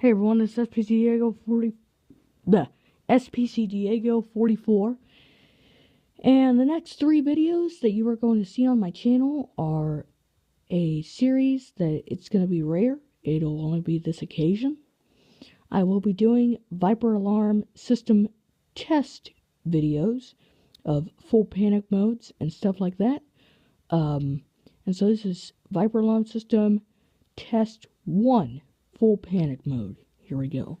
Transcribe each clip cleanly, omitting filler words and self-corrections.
Hey everyone, it's SPC Diego 44, and the next 3 videos that you are going to see on my channel are a series that it's going to be rare. It'll only be this occasion. I will be doing Viper Alarm system test videos of full panic modes and stuff like that. And so this is Viper Alarm system test 1, full panic mode. Here we go.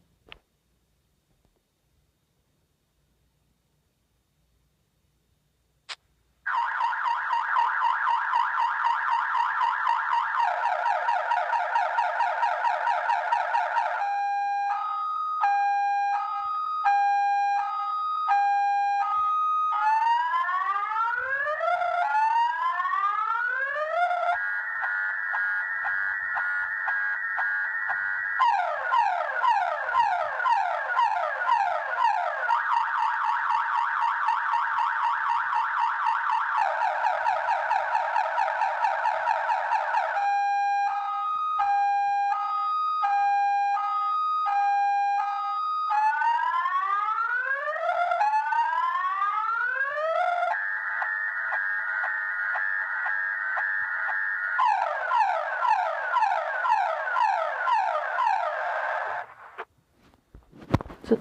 So